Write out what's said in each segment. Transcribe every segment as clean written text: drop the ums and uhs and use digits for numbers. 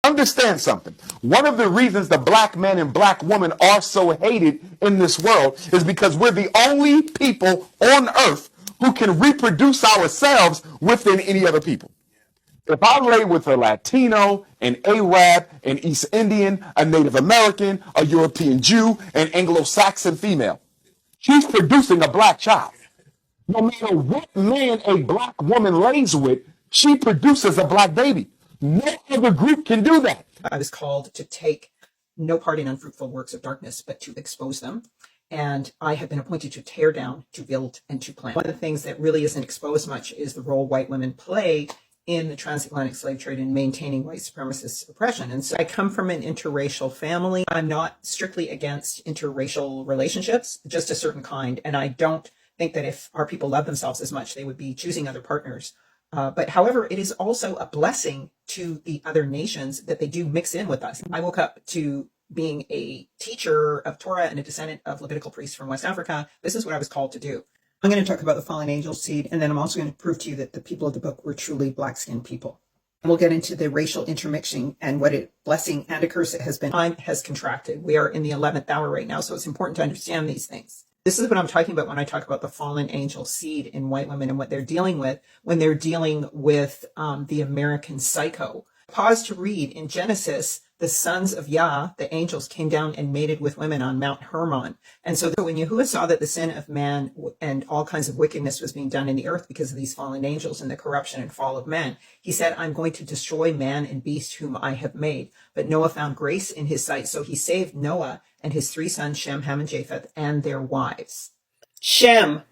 understand something. One of the reasons the black man and black woman are so hated in this world is because we're the only people on earth who can reproduce ourselves within any other people. If I lay with a Latino, an Arab, an East Indian, a Native American, a European Jew, an Anglo-Saxon female, she's producing a black child. No matter what man a black woman lays with, she produces a black baby. No other group can do that. I was called to take no part in unfruitful works of darkness, but to expose them. And I have been appointed to tear down, to build, and to plant. One of the things that really isn't exposed much is the role white women play in the transatlantic slave trade and maintaining white supremacist oppression. And so I come from an interracial family. I'm not strictly against interracial relationships, just a certain kind. And I don't think that if our people love themselves as much, they would be choosing other partners. But however, it is also a blessing to the other nations that they do mix in with us. I woke up to being a teacher of Torah and a descendant of Levitical priests from West Africa. This is what I was called to do. I'm going to talk about the fallen angel seed, and then I'm also going to prove to you that the people of the book were truly black-skinned people. And we'll get into the racial intermixing and what a blessing and a curse it has been. Time has contracted. We are in the 11th hour right now, so it's important to understand these things. This is what I'm talking about when I talk about the fallen angel seed in white women and what they're dealing with when they're dealing with the American psycho. Pause to read in Genesis, the sons of Yah, the angels, came down and mated with women on Mount Hermon. And so when Yahuwah saw that the sin of man and all kinds of wickedness was being done in the earth because of these fallen angels and the corruption and fall of man, he said, I'm going to destroy man and beast whom I have made. But Noah found grace in his sight, so he saved Noah and his three sons, Shem, Ham, and Japheth, and their wives. Shem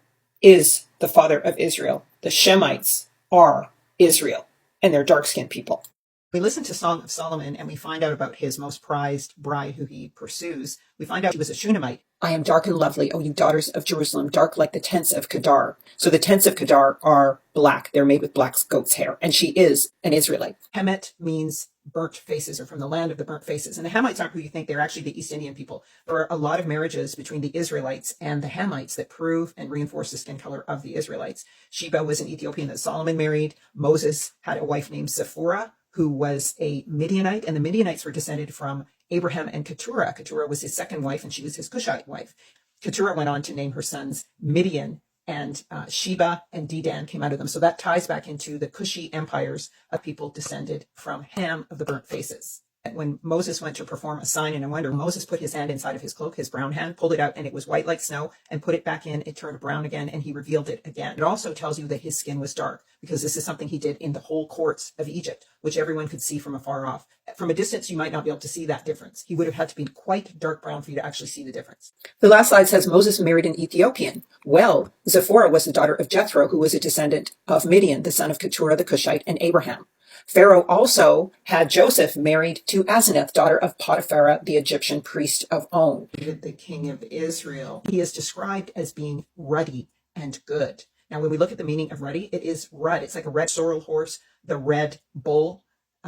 is the father of Israel. The Shemites are Israel, and they're dark-skinned people. We listen to Song of Solomon and we find out about his most prized bride who he pursues. We find out he was a Shunammite. I am dark and lovely, O you daughters of Jerusalem, dark like the tents of Kedar. So the tents of Kedar are black. They're made with black goat's hair. And she is an Israelite. Hemet means burnt faces, or from the land of the burnt faces. And the Hamites aren't who you think. They're actually the East Indian people. There are a lot of marriages between the Israelites and the Hamites that prove and reinforce the skin color of the Israelites. Sheba was an Ethiopian that Solomon married. Moses had a wife named Sephora, who was a Midianite, and the Midianites were descended from Abraham and Keturah. Keturah was his second wife, and she was his Cushite wife. Keturah went on to name her sons Midian, and Sheba and Dedan came out of them. So that ties back into the Cushi empires of people descended from Ham of the burnt faces. When Moses went to perform a sign and a wonder, Moses put his hand inside of his cloak, his brown hand, pulled it out, and it was white like snow, and put it back in. It turned brown again, and he revealed it again. It also tells you that his skin was dark, because this is something he did in the whole courts of Egypt, which everyone could see from afar off. From a distance, you might not be able to see that difference. He would have had to be quite dark brown for you to actually see the difference. The last slide says Moses married an Ethiopian. Well, Zipporah was the daughter of Jethro, who was a descendant of Midian, the son of Keturah the Cushite, and Abraham. Pharaoh also had Joseph married to Asenath, daughter of Potiphar, the Egyptian priest of On. The king of Israel. He is described as being ruddy and good. Now, when we look at the meaning of ruddy, it is rud. It's like a red sorrel horse, the red bull.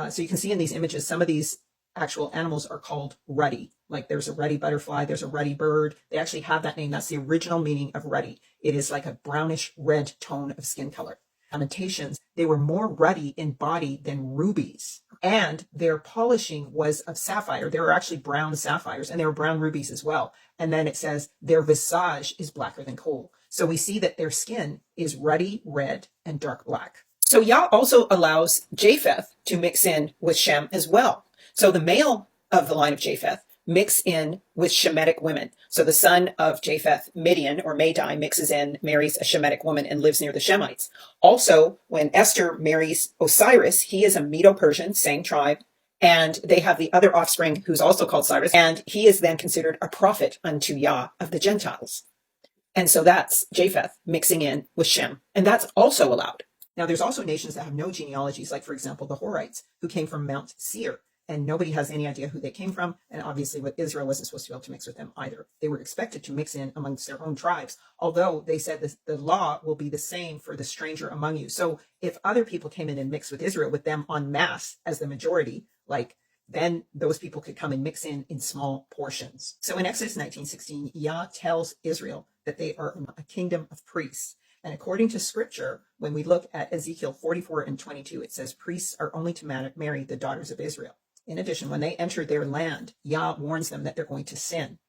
So you can see in these images, some of these actual animals are called ruddy. Like there's a ruddy butterfly, there's a ruddy bird. They actually have that name. That's the original meaning of ruddy. It is like a brownish red tone of skin color. Lamentations, they were more ruddy in body than rubies, and their polishing was of sapphire. They were actually brown sapphires, and they were brown rubies as well. And then it says their visage is blacker than coal. So we see that their skin is ruddy red and dark black. So Yah also allows Japheth to mix in with Shem as well. So the male of the line of Japheth mix in with Shemitic women. So the son of Japheth, Midian or Madai, mixes in, marries a Shemitic woman and lives near the Shemites. Also, when Esther marries Osiris, he is a Medo-Persian, same tribe, and they have the other offspring who's also called Cyrus, and he is then considered a prophet unto Yah of the Gentiles. And so that's Japheth mixing in with Shem, and that's also allowed. Now, there's also nations that have no genealogies, like, for example, the Horites, who came from Mount Seir. And nobody has any idea who they came from. And obviously, what Israel wasn't supposed to be able to mix with them either. They were expected to mix in amongst their own tribes, although they said the law will be the same for the stranger among you. So if other people came in and mixed with Israel, with them en masse as the majority, then those people could come and mix in small portions. So in Exodus 19:16, Yah tells Israel that they are a kingdom of priests. And according to scripture, when we look at Ezekiel 44 and 22, it says priests are only to marry the daughters of Israel. In addition, when they enter their land, Yah warns them that they're going to sin.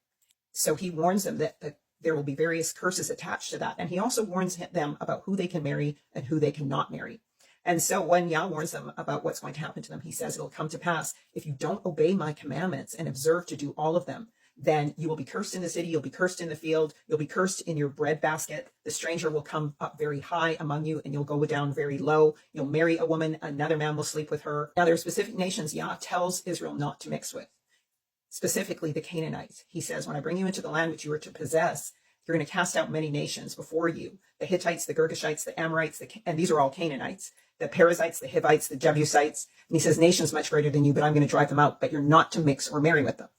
So he warns them that there will be various curses attached to that. And he also warns them about who they can marry and who they cannot marry. And so when Yah warns them about what's going to happen to them, he says it'll come to pass if you don't obey my commandments and observe to do all of them, then you will be cursed in the city, you'll be cursed in the field, you'll be cursed in your bread basket. The stranger will come up very high among you and you'll go down very low. You'll marry a woman, another man will sleep with her. Now there are specific nations Yah tells Israel not to mix with, specifically the Canaanites. He says, when I bring you into the land which you are to possess, you're going to cast out many nations before you, the Hittites, the Girgashites, the Amorites, and these are all Canaanites, the Perizzites, the Hivites, the Jebusites. And he says, nations much greater than you, but I'm going to drive them out, but you're not to mix or marry with them.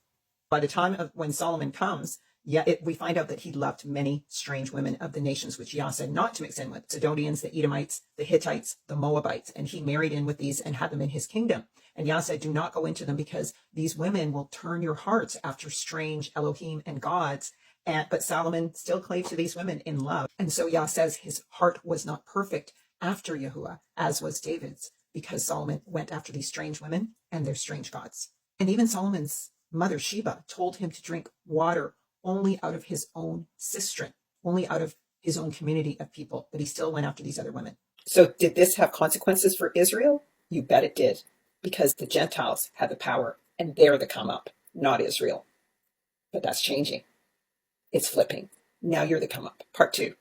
By the time of when Solomon comes, we find out that he loved many strange women of the nations which Yah said not to mix in with, Sidonians, the Edomites, the Hittites, the Moabites, and he married in with these and had them in his kingdom. And Yah said, do not go into them because these women will turn your hearts after strange Elohim and gods. But Solomon still clave to these women in love. And so Yah says his heart was not perfect after Yahuwah, as was David's, because Solomon went after these strange women and their strange gods. And even Solomon's mother Sheba told him to drink water only out of his own cistern, only out of his own community of people, but he still went after these other women. So did this have consequences for Israel? You bet it did, because the Gentiles had the power and they're the come up, not Israel. But that's changing. It's flipping. Now you're the come up. Part 2.